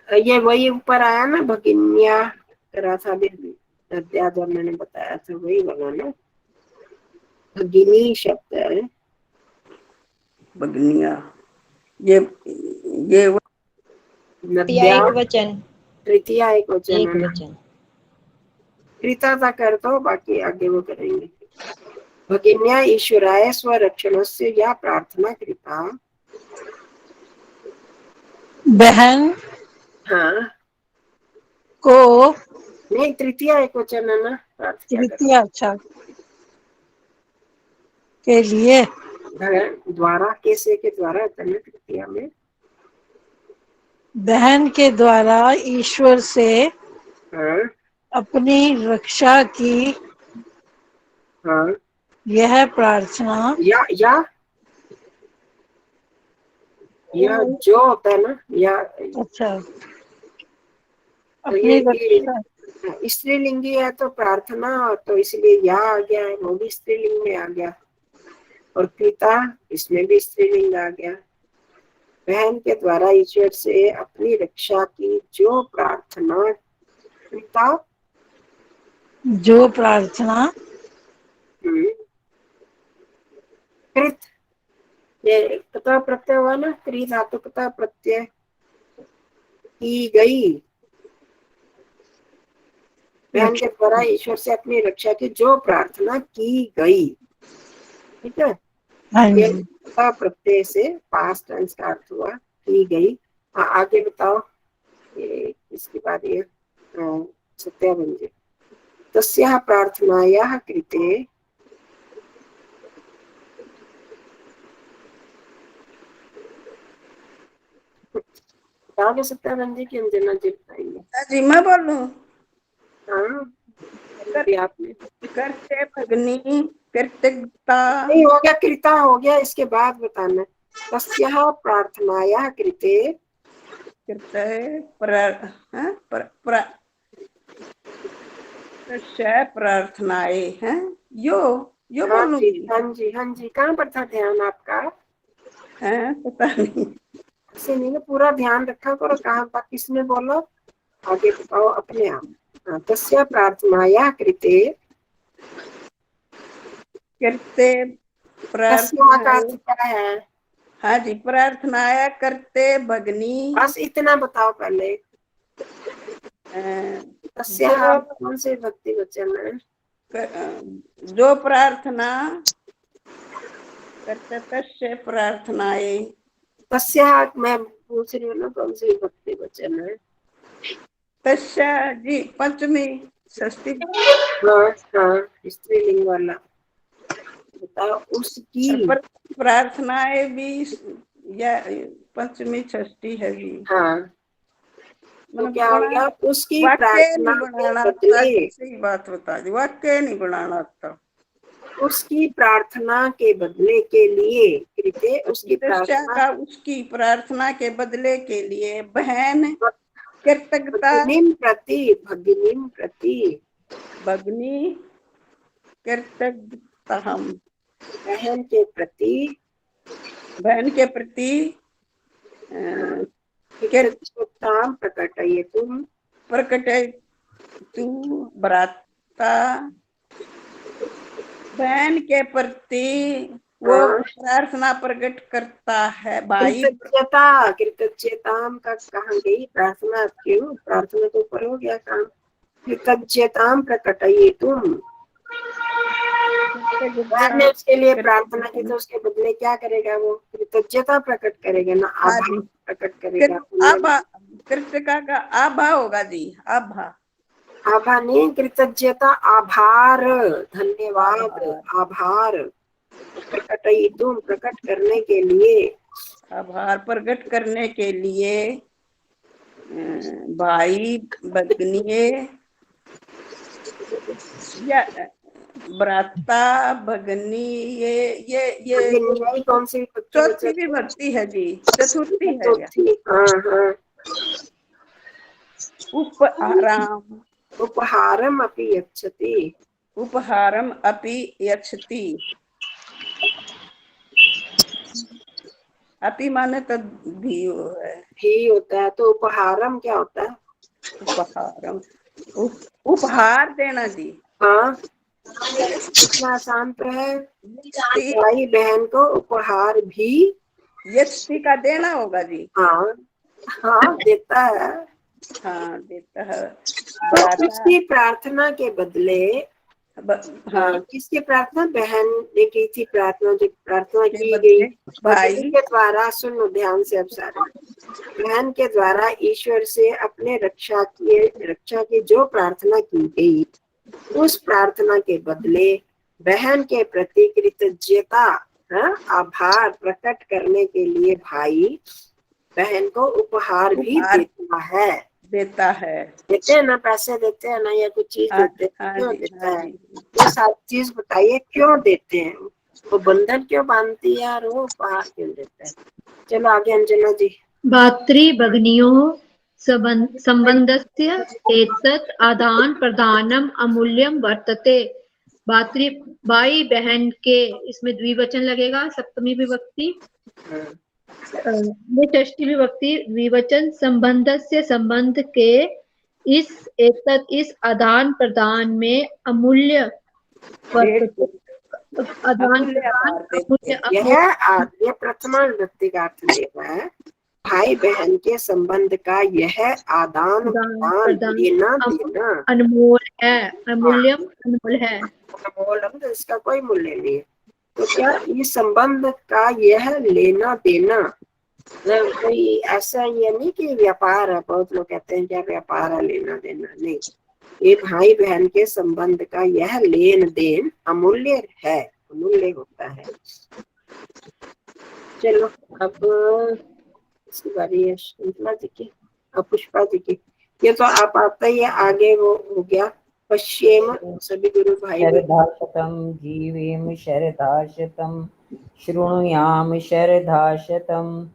ये वही ऊपर आया ना, भगिन्या करा था भी जब मैंने बताया था, वही वाला ना। भगिनी शब्द है, भगनिया, ये नद्या एक वचन, तृतीय एक वचन एक है ना। वचन। कृता था कर दो, बाकी आगे वो करेंगे। भगिन्या ईश्वराय स्वरक्षणस्य या प्रार्थना कृता। बहन हाँ, को नहीं तृतीय एक वचन है ना, तृतीय अच्छा के लिए द्वारा, कैसे के द्वारा तृतीय में बहन के द्वारा ईश्वर से हाँ, अपनी रक्षा की हाँ, यह प्रार्थना, या जो होता है ना, या अच्छा तो अपनी रक्षा, ये स्त्रीलिंगी है तो प्रार्थना, तो इसलिए या आ गया है, वो भी स्त्रीलिंग में आ गया। और पिता, इसमें भी स्त्रीलिंग आ गया। बहन के द्वारा ईश्वर से अपनी रक्षा की जो प्रार्थना, पिता जो प्रार्थना कृत, ये कथा प्रत्यय हुआ ना, क्री धातु कथा प्रत्यय की गई। बहन के द्वारा ईश्वर से अपनी रक्षा की जो प्रार्थना की गई, ठीक है। हाँ ये जी, कथा प्रत्यय से पास्ट टेंस का अर्थ हुआ की गई। हाँ, आगे बताओ, ये इसके बाद ये सत्यावंजी। तस्याः प्रार्थनायाः कृते बताओगे सत्यावंजी की अंजना जी बताएंगे। जी मैं बोलूं। हाँ, भी आपने करते भगनी कृतज्ञता, नहीं हो गया, कृता हो गया, इसके बाद बताना। तस्याः प्रार्थनायाः कृते प्रार्थनाएं हैं, यो हाँ बोलूंगी। जी, हाँ जी, हाँ जी। कहाँ पर था ध्यान आपका? है पता नहीं, ऐसे नहीं ना, पूरा ध्यान रखा करो कहाँ पर किसने बोला। आगे बताओ अपने आप। हाँ, तस्या प्रार्थनायाः कृते, करते तस्या का अर्थ प्रार्थनाएं, क्या है? हाँ जी, प्रार्थनाया करते भगनी, बस इतना बताओ पहले। तस्या जो कौन से भक्ति वचन है? जो प्रार्थना करते तस्य प्रार्थनाएं, तस्या मैं पूछ रही हूँ ना, कौन से भक्ति वचन है? तस्य जी पंचमी षष्ठी, हाँ हाँ, स्त्रीलिंग वाला बताओ। उसकी प्रार्थनाएं भी या पंचमी षष्ठी है जी। हाँ, तो क्या हो गया? उसकी वाक्य प्रार्थना नहीं के बनाना, बदले, सही बात बता दी, वाक्य नहीं बनाना आता। उसकी प्रार्थना के बदले के लिए कृते, उसकी प्रार्थना का उसकी प्रार्थना के बदले के लिए बहन कृतज्ञता, भगिनीम प्रति भगनी कृतज्ञता हम बहन के प्रति कृतज्ञता प्रकटयितुं प्रकटयतु भ्राता, बहन के प्रति वो हाँ। प्रार्थना प्रकट करता है। भाई कृतज्ञताम का कहाँ गई प्रार्थना? क्यों? प्रार्थना तो ऊपर हो गया काम। कृतज्ञताम प्रकटयितुं, ने उसके लिए प्रार्थना की तो उसके बदले क्या करेगा? वो कृतज्ञता प्रकट करेगा ना, आभार प्रकट करेगा। आभा, कृतज्ञता का आभा होगा जी, आभा। आभा नहीं, कृतज्ञता, आभार, धन्यवाद, आभार। प्रकटयितुं, प्रकट करने के लिए, आभार प्रकट करने के लिए भाई भगनिये या भ्राता भगनी, ये कौन सी चौथी विभक्ति है जी, चतुर्थी है क्या? हाँ हाँ। उपहाराम, उपहारम अपि यच्छति, उपहारम अपि यच्छति। अपि माने तो भी भी होता है, तो उपहारम क्या होता है? उपहारम, उपहार देना जी। हाँ, कितना आसान तो है। भाई बहन को उपहार भी यच्छति का देना होगा जी। हाँ हाँ, देता है। हाँ, देता है। तो किसकी प्रार्थना के बदले, हाँ, किसकी प्रार्थना? बहन ने की थी प्रार्थना, जो प्रार्थना की गई भाई के द्वारा। सुनो ध्यान से अब सारा। बहन के द्वारा ईश्वर से अपने रक्षा की जो प्रार्थना की गई, उस प्रार्थना के बदले बहन के प्रति कृतज्ञता, आभार प्रकट करने के लिए भाई बहन को उपहार भी देता है। देते हैं ना, पैसे देते हैं ना, या कुछ चीज देते हैं। क्यों देता है? ये सारी चीज बताइए क्यों देते हैं? वो बंधन क्यों बांधती है और वो उपहार क्यों देता है? चलो आगे अंजना जी। भातृभगिन्योः संबंधस्य एतत् आदान प्रदानम अमूल्यम वर्तते। भाई बहन के, इसमें द्विवचन लगेगा, सप्तमी विभक्ति, षष्ठी विभक्ति, द्विवचन, संबंधस्य, संबंध के, इस आदान प्रदान में अमूल्य वर्तते। यह प्रथमा विभक्ति का अर्थ देता है। भाई बहन के संबंध का यह आदान प्रदान, देना देना अनमोल है। अमूल्यम अनमोल है। अनमोल, इसका कोई मूल्य नहीं है। तो क्या इस संबंध का यह लेना देना कोई ऐसा ये नहीं कि व्यापार है? बहुत लोग कहते हैं क्या व्यापार है लेना देना? नहीं, ये भाई बहन के संबंध का यह लेन देन अमूल्य है, अमूल्य होता है। चलो अब इसकी बारी है शकुंतला जी की, अब पुष्पा जी की। ये तो आप आता ही है, आगे वो हो गया। पश्चिम सभी गुरु भाई शरदाशतम जीवेम शरदाशतम शृणुयाम शरदाशतम।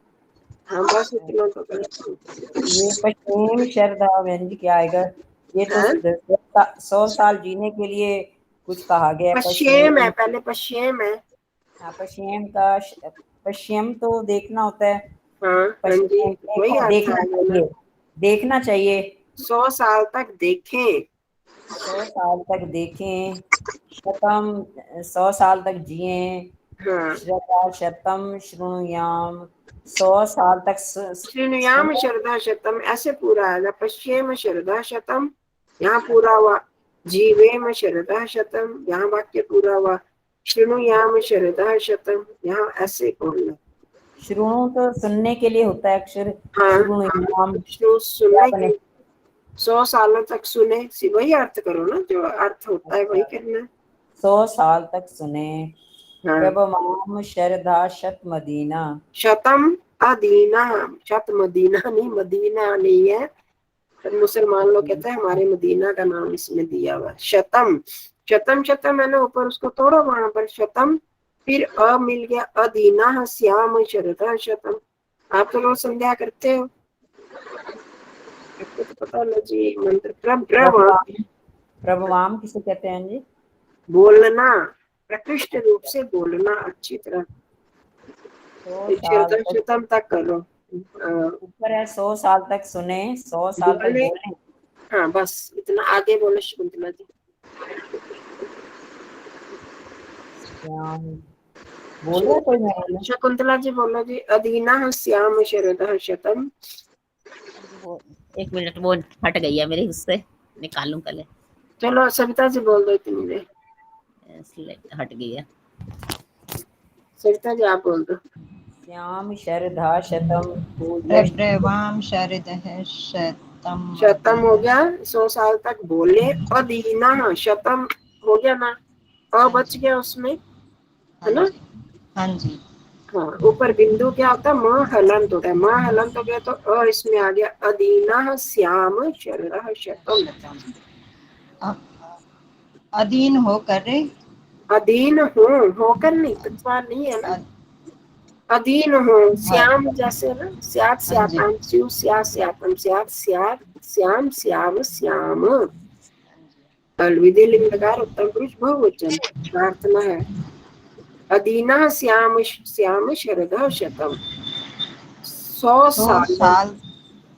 हाँ बस इतना तो ये पश्चिम शरदा व्यंज क्या आएगा? ये तो 100 साल जीने के लिए कुछ कहा गया। पश्चिम है, पहले पश्चिम है। हाँ, पश्चिम का पश्चिम तो देखना होता है। हाँ, देखना चाहिए। 100 साल तक देखें, 100 साल तक देखें। शतम 100 साल तक जिए। श्रद्धा शतम शृणुयाम 100 साल तक शृणुयाम शरदा शतम, ऐसे पूरा है। पश्चिम शरदा शतम, यहाँ पूरा हुआ। जीवेम शरदा शतम, यहाँ वाक्य पूरा हुआ। शृणुयाम शरदा शतम, यहाँ ऐसे बोलना। शृणु तो सुनने के लिए होता है अक्षर। सुनने 100 सालों तक सुने, वही अर्थ करो ना, जो अर्थ होता है वही करना। 100 साल तक सुने। प्रभमाम शरदा शत मदीना, शतम अदीना, शत मदीना नहीं, मदीना नहीं है। तो मुसलमान लोग कहते हैं हमारे मदीना का नाम इसमें दिया हुआ। शतम शतम शतम है ना, ऊपर उसको तोड़ो वहां पर शतम, फिर अ मिल गया अदीना श्याम शरदा शतम। आप तो रोज संध्या करते हो, आपको तो पता ना जी मंत्र। प्रभवाम प्रभवाम किसे कहते हैं जी? बोलना, प्रकृष्ट रूप से बोलना अच्छी तरह। 100 साल तक शतम तक करो। ऊपर है 100 साल तक सुने, 100 साल तक बोले। बोले। हाँ बस इतना आगे बोले शकुंतला जी। बोलो कोई मैं बोलूं? शकुंतला जी बोलो जी। अधीना श्याम शरदः शतम। एक मिनट, वो हट गई है मेरे उससे, निकालूं कल। चलो सविता जी बोल दो इतनी देर। हट गई है। सविता जी आप बोल दो। श्याम शरधा शतम प्रभ्रवाम शरदः शतम। शतम हो गया, 100 साल तक बोले। अधीना शतम हो गया ना, अ बच गया उसमें, है ना? हाँ जी। हाँ, ऊपर बिंदु क्या होता है? म हलंत होता है। म हलंत हो गया तो अ इसमें आ गया। अधीना श्याम शरदः शतम। अधीन होकर, अधीन होकर नहीं, तत्वार नहीं है ना। अधीन हो, श्याम जैसे ना, स्यात् हाँ जी। स्याताम, स्यु स्यात् स्यातम, स्यात् स्यात्, श्याम श्याम श्याम। अलविदे लिंग लगा, उत्तम पुरुष बहुवचन, प्रार्थना है। अधीना श्याम श्याम शरदः शतम। 100 साल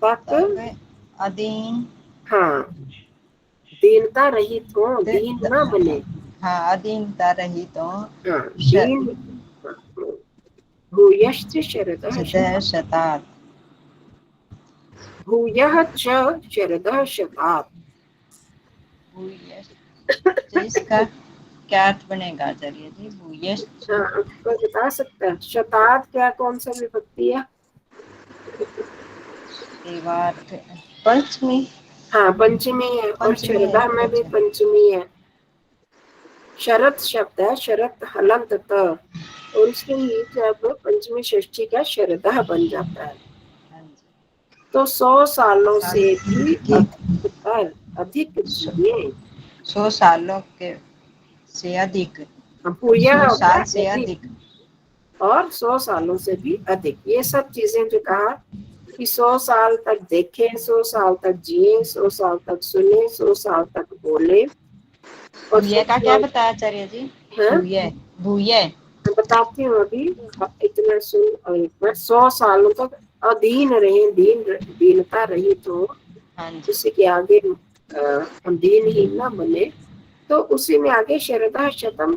तक अधीन। हाँ, दीनता रहित हो, दीन न बने। हाँ, अधीनता रही तो हाँ, दीन। भूयश्च शरदः शतम्। शतात। भूयः च शरदः शतात्। तो इसका क्या अर्थ बनेगा आचार्य जी? भूयश्च। हाँ, आपको बता सकता है शतात् क्या, कौन सा विभक्ति है? पंचमी। हाँ पंचमी है, और पंचमी है। शरदा में भी पंचमी है। शरत शब्द है, शरत हलंत त, और उसके ही जब पंचमी षष्ठी का शरदा बन जाता है तो 100 सालों से भी अधिक जिए। 100 सालों के से अधिक। भूया 100 होता साल है से अधिक, अधिक। और 100 सालों से भी अधिक। ये सब चीजें जो कहा कि 100 साल तक देखे, 100 साल तक जिए, 100 साल तक सुने, 100 साल तक बोले। और भूये का क्या बताया आचार्य जी? भूये। भूये मैं बताती हूँ अभी। इतना सुन, और एक बार 100 सालों तक अधीन रहे, दीनता रही तो जिससे कि आगे हम दीनहीन न बने, तो उसी में आगे शरदा शतम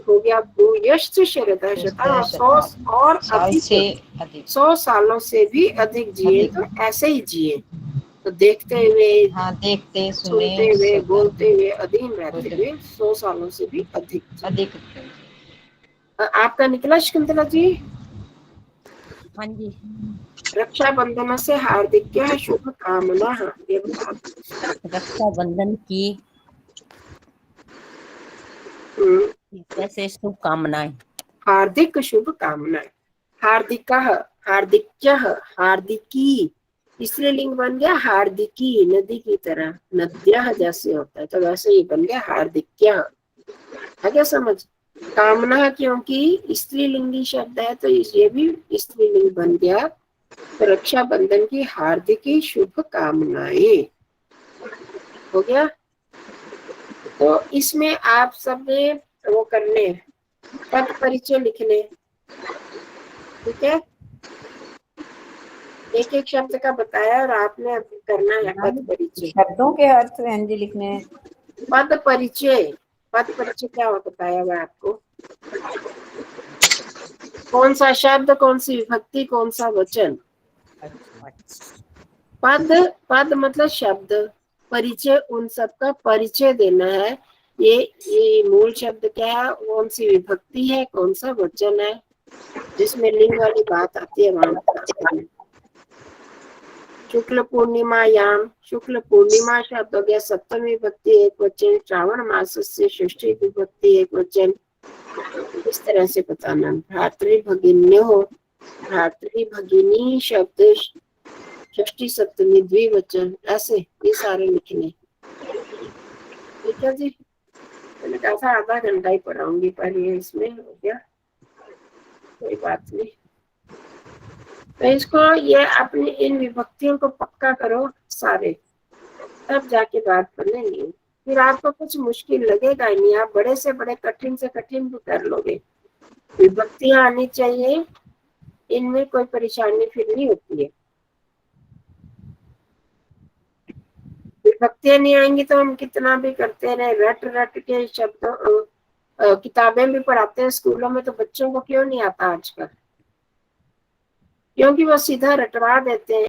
हो गया। भूयश्च शरदा शतम, 100 और अधिक, 100 सालों से भी अधिक जिए, तो ऐसे ही जिए, तो देखते हुए, हाँ, देखते सुनते हुए, बोलते हुए, अधीन रहते हुए 100 सालों से भी अधिक जिए। अधिक। आपका निकला शकुंतला जी? हाँ जी। रक्षाबंधन से हार्दिक शुभ कामना। ये बता। रक्षाबंधन की कैसे शुभकामनाएं? हार्दिक शुभ कामनाएं। हार्दिकः, हार्दिक्यः, हार्दिकी, इसलिए लिंग बन गया हार्दिकी, नदी की तरह, नद्यः जैसे होता है तो वैसे ही बन गया हार्दिक्यः। है क्या समझ? कामना क्योंकि स्त्रीलिंगी शब्द है तो ये भी स्त्रीलिंग बन गया। तो रक्षाबंधन की हार्दिक शुभ कामनाएं हो गया। तो इसमें आप सब ने वो करने, पद परिचय लिखने, ठीक है? एक एक शब्द का बताया और आपने करना है पद परिचय। शब्दों के अर्थ जी लिखने। पद परिचय, पद परिचय क्या बताया हुआ आपको? कौन सा शब्द, कौन सी विभक्ति, कौन सा वचन। पद मतलब शब्द, परिचय उन सब का परिचय देना है। ये मूल शब्द क्या है, कौन सी विभक्ति है, कौन सा वचन है, जिसमें लिंग वाली बात आती है वहां बताते हैं। शुक्ल पूर्णिमायाम, शुक्ल पूर्णिमा शब्द हो गया सप्तमी विभक्ति एक वचन, श्रावण मास से षष्ठी विभक्ति एक वचन, इस तरह से बताना। भ्रातृ भगिन्यो हो, भ्रातृ भगिनी शब्द षष्ठी सप्तमी द्विवचन, ऐसे ये सारे लिखने। ठीक है जी, मैंने कहा था आधा घंटा ही पढ़ाऊंगी, पर ये इसमें हो गया, कोई बात नहीं। तो इसको ये अपनी इन विभक्तियों को पक्का करो सारे, तब जाके बात कर लेंगे। फिर आपको कुछ मुश्किल लगेगा ही नहीं, आप बड़े से बड़े कठिन से कठिन भी कर लोगे। विभक्तियां आनी चाहिए, इनमें कोई परेशानी फिर नहीं होती है। विभक्तियां नहीं आएंगी तो हम कितना भी करते रहे, रट रट के शब्दों किताबें भी पढ़ाते हैं स्कूलों में, तो बच्चों को क्यों नहीं आता आजकल? क्योंकि वो सीधा रटवा देते हैं।